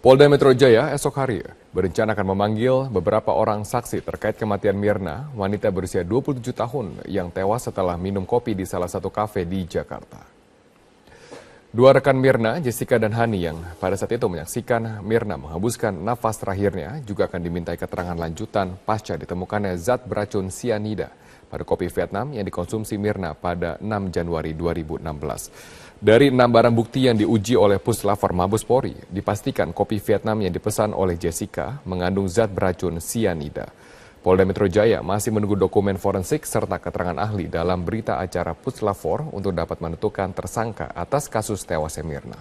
Polda Metro Jaya esok hari berencana akan memanggil beberapa orang saksi terkait kematian Mirna, wanita berusia 27 tahun yang tewas setelah minum kopi di salah satu kafe di Jakarta. Dua rekan Mirna, Jessica dan Hani yang pada saat itu menyaksikan Mirna menghembuskan nafas terakhirnya juga akan dimintai keterangan lanjutan pasca ditemukannya zat beracun sianida pada kopi Vietnam yang dikonsumsi Mirna pada 6 Januari 2016. Dari 6 barang bukti yang diuji oleh Puslapfor Mabes Polri, dipastikan kopi Vietnam yang dipesan oleh Jessica mengandung zat beracun sianida. Polda Metro Jaya masih menunggu dokumen forensik serta keterangan ahli dalam berita acara Puslapfor untuk dapat menentukan tersangka atas kasus tewasnya Mirna.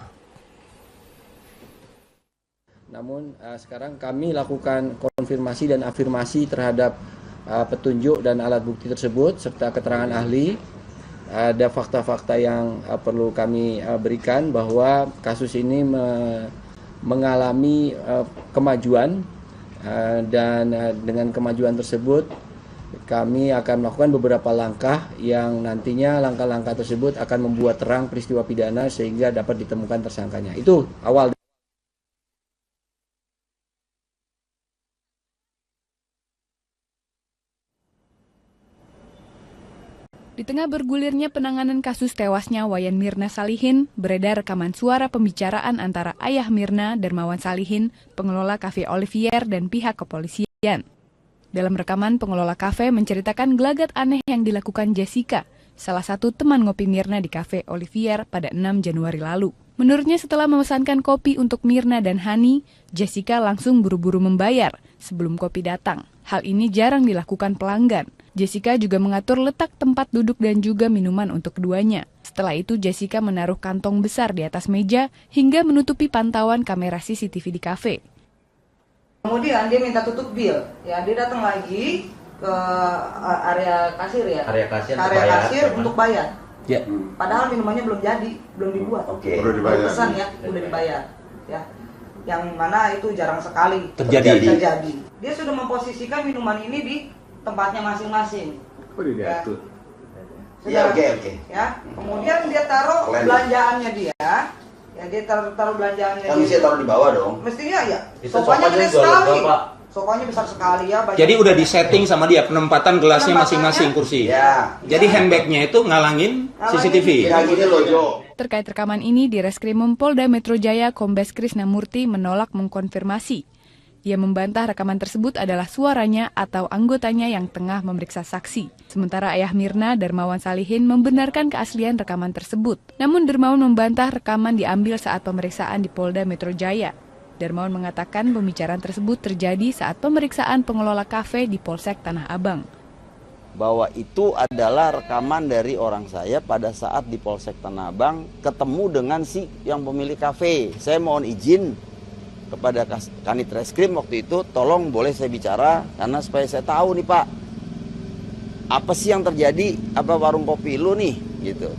Namun sekarang kami lakukan konfirmasi dan afirmasi terhadap petunjuk dan alat bukti tersebut serta keterangan ahli. Ada fakta-fakta yang perlu kami berikan bahwa kasus ini mengalami kemajuan dan dengan kemajuan tersebut kami akan melakukan beberapa langkah yang nantinya langkah-langkah tersebut akan membuat terang peristiwa pidana sehingga dapat ditemukan tersangkanya. Itu awal. Di tengah bergulirnya penanganan kasus tewasnya Wayan Mirna Salihin, beredar rekaman suara pembicaraan antara ayah Mirna, Darmawan Salihin, pengelola kafe Olivier, dan pihak kepolisian. Dalam rekaman, pengelola kafe menceritakan gelagat aneh yang dilakukan Jessica, salah satu teman ngopi Mirna di kafe Olivier pada 6 Januari lalu. Menurutnya setelah memesankan kopi untuk Mirna dan Hani, Jessica langsung buru-buru membayar sebelum kopi datang. Hal ini jarang dilakukan pelanggan. Jessica juga mengatur letak tempat duduk dan juga minuman untuk keduanya. Setelah itu Jessica menaruh kantong besar di atas meja hingga menutupi pantauan kamera CCTV di kafe. Kemudian dia minta tutup bil, ya dia datang lagi ke area kasir ya. Area kasir untuk bayar. Ya. Padahal minumannya belum jadi, belum dibuat. Oke. Udah dibayar. Pesan ya, udah dibayar. Ya. Yang mana itu jarang sekali terjadi. Dia sudah memposisikan minuman ini di tempatnya masing-masing. Diatur. Ya. Oke. Ya. Kemudian dia taruh belanjaannya dia. Ya dia taruh belanjaannya. Kan mesti taruh di bawah dong. Mestinya ya. Sofanya gede sekali. Sofanya besar sekali ya. Jadi udah disetting sama dia penempatan gelasnya masing-masing kursi. Ya. Jadi handbagnya itu ngalangin CCTV. Ya gini loh Jo. Terkait rekaman ini, di Reskrimum Polda Metro Jaya, Kombes Krisnamurti menolak mengkonfirmasi. Ia membantah rekaman tersebut adalah suaranya atau anggotanya yang tengah memeriksa saksi. Sementara ayah Mirna, Darmawan Salihin, membenarkan keaslian rekaman tersebut. Namun Darmawan membantah rekaman diambil saat pemeriksaan di Polda Metro Jaya. Darmawan mengatakan pembicaraan tersebut terjadi saat pemeriksaan pengelola kafe di Polsek Tanah Abang. Bahwa itu adalah rekaman dari orang saya pada saat di Polsek Tanah Abang ketemu dengan si yang pemilik kafe. Saya mohon izin kepada Kanit Reskrim waktu itu, tolong boleh saya bicara karena supaya saya tahu nih Pak, apa sih yang terjadi, apa warung kopi lu nih gitu.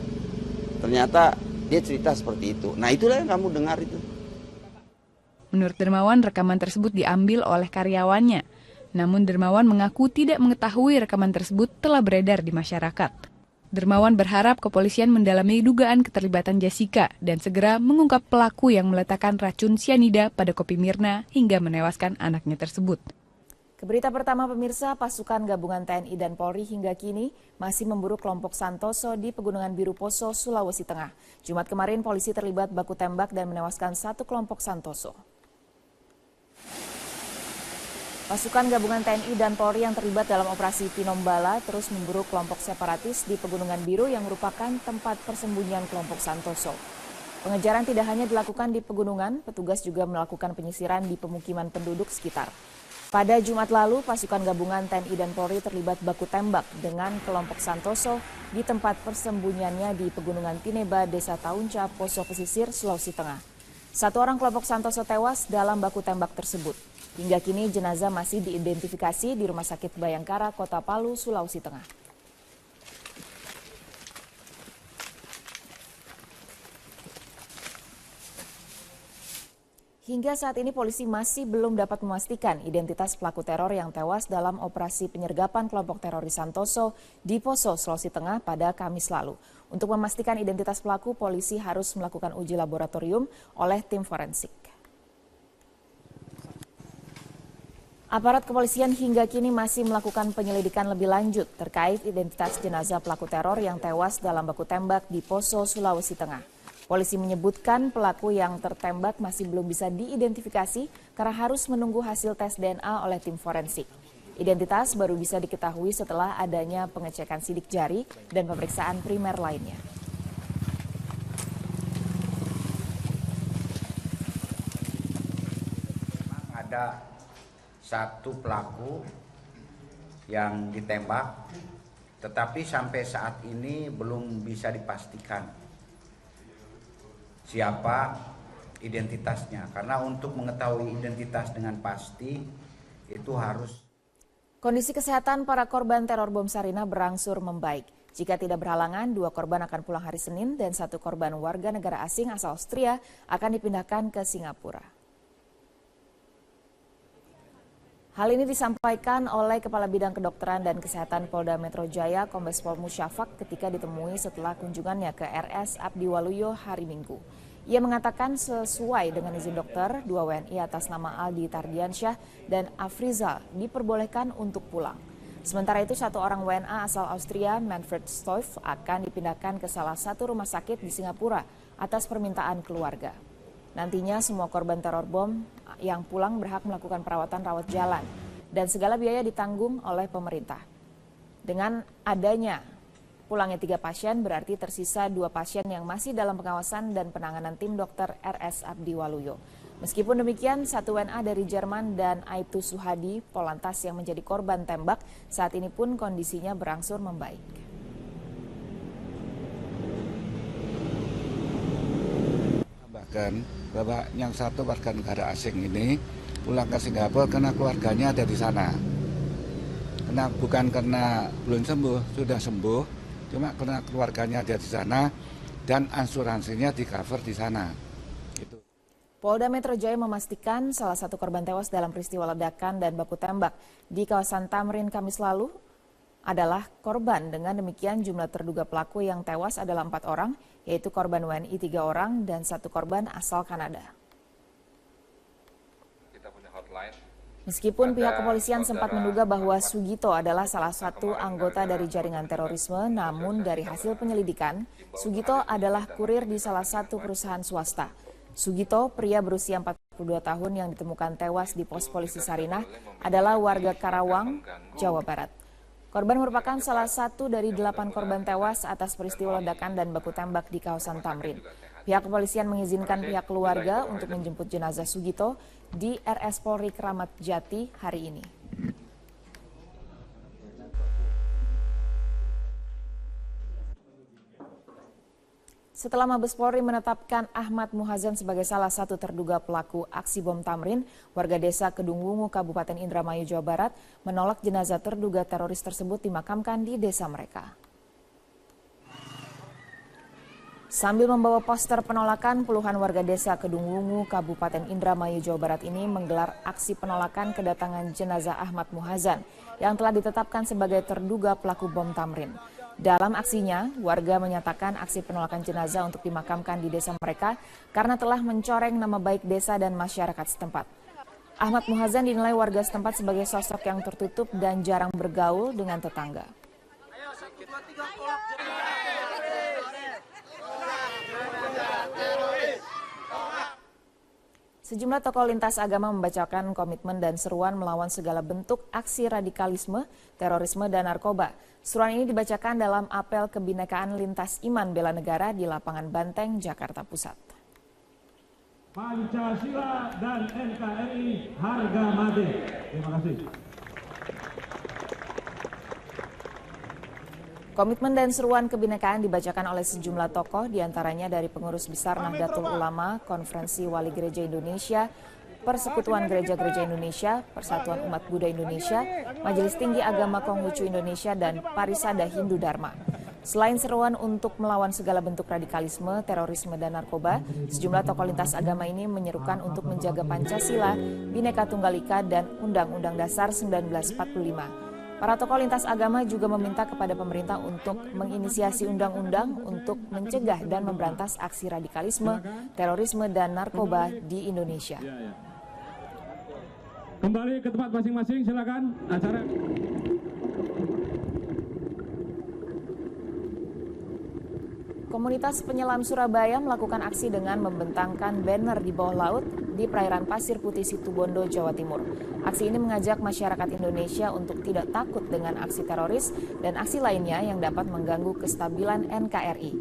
Ternyata dia cerita seperti itu. Nah itulah yang kamu dengar itu. Menurut Darmawan, rekaman tersebut diambil oleh karyawannya. Namun Darmawan mengaku tidak mengetahui rekaman tersebut telah beredar di masyarakat. Darmawan berharap kepolisian mendalami dugaan keterlibatan Jessica dan segera mengungkap pelaku yang meletakkan racun sianida pada kopi Mirna hingga menewaskan anaknya tersebut. Keberita pertama pemirsa, pasukan gabungan TNI dan Polri hingga kini masih memburu kelompok Santoso di Pegunungan Biru Poso, Sulawesi Tengah. Jumat kemarin polisi terlibat baku tembak dan menewaskan satu kelompok Santoso. Pasukan gabungan TNI dan Polri yang terlibat dalam operasi Tinombala terus memburu kelompok separatis di Pegunungan Biru yang merupakan tempat persembunyian kelompok Santoso. Pengejaran tidak hanya dilakukan di pegunungan, petugas juga melakukan penyisiran di pemukiman penduduk sekitar. Pada Jumat lalu, pasukan gabungan TNI dan Polri terlibat baku tembak dengan kelompok Santoso di tempat persembunyiannya di Pegunungan Tineba, Desa Taunca, Poso Pesisir, Sulawesi Tengah. Satu orang kelompok Santoso tewas dalam baku tembak tersebut. Hingga kini jenazah masih diidentifikasi di Rumah Sakit Bayangkara, Kota Palu, Sulawesi Tengah. Hingga saat ini polisi masih belum dapat memastikan identitas pelaku teror yang tewas dalam operasi penyergapan kelompok teroris Santoso di Poso, Sulawesi Tengah pada Kamis lalu. Untuk memastikan identitas pelaku, polisi harus melakukan uji laboratorium oleh tim forensik. Aparat kepolisian hingga kini masih melakukan penyelidikan lebih lanjut terkait identitas jenazah pelaku teror yang tewas dalam baku tembak di Poso, Sulawesi Tengah. Polisi menyebutkan pelaku yang tertembak masih belum bisa diidentifikasi karena harus menunggu hasil tes DNA oleh tim forensik. Identitas baru bisa diketahui setelah adanya pengecekan sidik jari dan pemeriksaan primer lainnya. Ada satu pelaku yang ditembak, tetapi sampai saat ini belum bisa dipastikan siapa identitasnya. Karena untuk mengetahui identitas dengan pasti itu harus. Kondisi kesehatan para korban teror bom Sarinah berangsur membaik. Jika tidak berhalangan, 2 korban akan pulang hari Senin dan 1 korban warga negara asing asal Austria akan dipindahkan ke Singapura. Hal ini disampaikan oleh Kepala Bidang Kedokteran dan Kesehatan Polda Metro Jaya, Kombes Pol Musyafak, ketika ditemui setelah kunjungannya ke RS Abdi Waluyo hari Minggu. Ia mengatakan sesuai dengan izin dokter, 2 WNI atas nama Aldi Tardiansyah dan Afrizal diperbolehkan untuk pulang. Sementara itu 1 orang WNA asal Austria, Manfred Stoif, akan dipindahkan ke salah satu rumah sakit di Singapura atas permintaan keluarga. Nantinya semua korban teror bom yang pulang berhak melakukan perawatan rawat jalan dan segala biaya ditanggung oleh pemerintah. Dengan adanya pulangnya 3 pasien berarti tersisa 2 pasien yang masih dalam pengawasan dan penanganan tim dokter RS Abdi Waluyo. Meskipun demikian, 1 WNA dari Jerman dan Aibtu Suhadi, Polantas yang menjadi korban tembak, saat ini pun kondisinya berangsur membaik. Bahwa yang 1 warga negara asing ini pulang ke Singapura karena keluarganya ada di sana. Bukan karena belum sembuh, sudah sembuh, cuma karena keluarganya ada di sana dan asuransinya di cover di sana. Gitu. Polda Metro Jaya memastikan salah satu korban tewas dalam peristiwa ledakan dan baku tembak di kawasan Tamrin Kamis lalu adalah korban. Dengan demikian jumlah terduga pelaku yang tewas adalah 4 orang, yaitu korban WNI 3 orang dan 1 korban asal Kanada. Meskipun pihak kepolisian sempat menduga bahwa Sugito adalah salah satu anggota dari jaringan terorisme, namun dari hasil penyelidikan, Sugito adalah kurir di salah satu perusahaan swasta. Sugito, pria berusia 42 tahun yang ditemukan tewas di pos polisi Sarinah, adalah warga Karawang, Jawa Barat. Korban merupakan salah satu dari 8 korban tewas atas peristiwa ledakan dan baku tembak di kawasan Tamrin. Pihak kepolisian mengizinkan pihak keluarga untuk menjemput jenazah Sugito di RS Polri Kramat Jati hari ini. Setelah Mabes Polri menetapkan Ahmad Muhazan sebagai salah satu terduga pelaku aksi bom Tamrin, warga desa Kedung Wungu, Kabupaten Indramayu, Jawa Barat menolak jenazah terduga teroris tersebut dimakamkan di desa mereka. Sambil membawa poster penolakan, puluhan warga desa Kedung Wungu, Kabupaten Indramayu, Jawa Barat ini menggelar aksi penolakan kedatangan jenazah Ahmad Muhazan yang telah ditetapkan sebagai terduga pelaku bom Tamrin. Dalam aksinya, warga menyatakan aksi penolakan jenazah untuk dimakamkan di desa mereka karena telah mencoreng nama baik desa dan masyarakat setempat. Ahmad Muhazan dinilai warga setempat sebagai sosok yang tertutup dan jarang bergaul dengan tetangga. Sejumlah tokoh lintas agama membacakan komitmen dan seruan melawan segala bentuk aksi radikalisme, terorisme, dan narkoba. Seruan ini dibacakan dalam apel kebinekaan lintas iman bela negara di lapangan Banteng, Jakarta Pusat. Pancasila dan NKRI harga mati. Terima kasih. Komitmen dan seruan kebinekaan dibacakan oleh sejumlah tokoh, diantaranya dari pengurus besar Nahdlatul Ulama, Konferensi Wali Gereja Indonesia, Persekutuan Gereja-Gereja Indonesia, Persatuan Umat Buddha Indonesia, Majelis Tinggi Agama Konghucu Indonesia, dan Parisada Hindu Dharma. Selain seruan untuk melawan segala bentuk radikalisme, terorisme, dan narkoba, sejumlah tokoh lintas agama ini menyerukan untuk menjaga Pancasila, Bhinneka Tunggal Ika, dan Undang-Undang Dasar 1945. Para tokoh lintas agama juga meminta kepada pemerintah untuk menginisiasi undang-undang untuk mencegah dan memberantas aksi radikalisme, terorisme, dan narkoba di Indonesia. Kembali ke tempat masing-masing, silakan. Acara. Komunitas penyelam Surabaya melakukan aksi dengan membentangkan banner di bawah laut di perairan Pasir Putih Situbondo, Jawa Timur. Aksi ini mengajak masyarakat Indonesia untuk tidak takut dengan aksi teroris dan aksi lainnya yang dapat mengganggu kestabilan NKRI.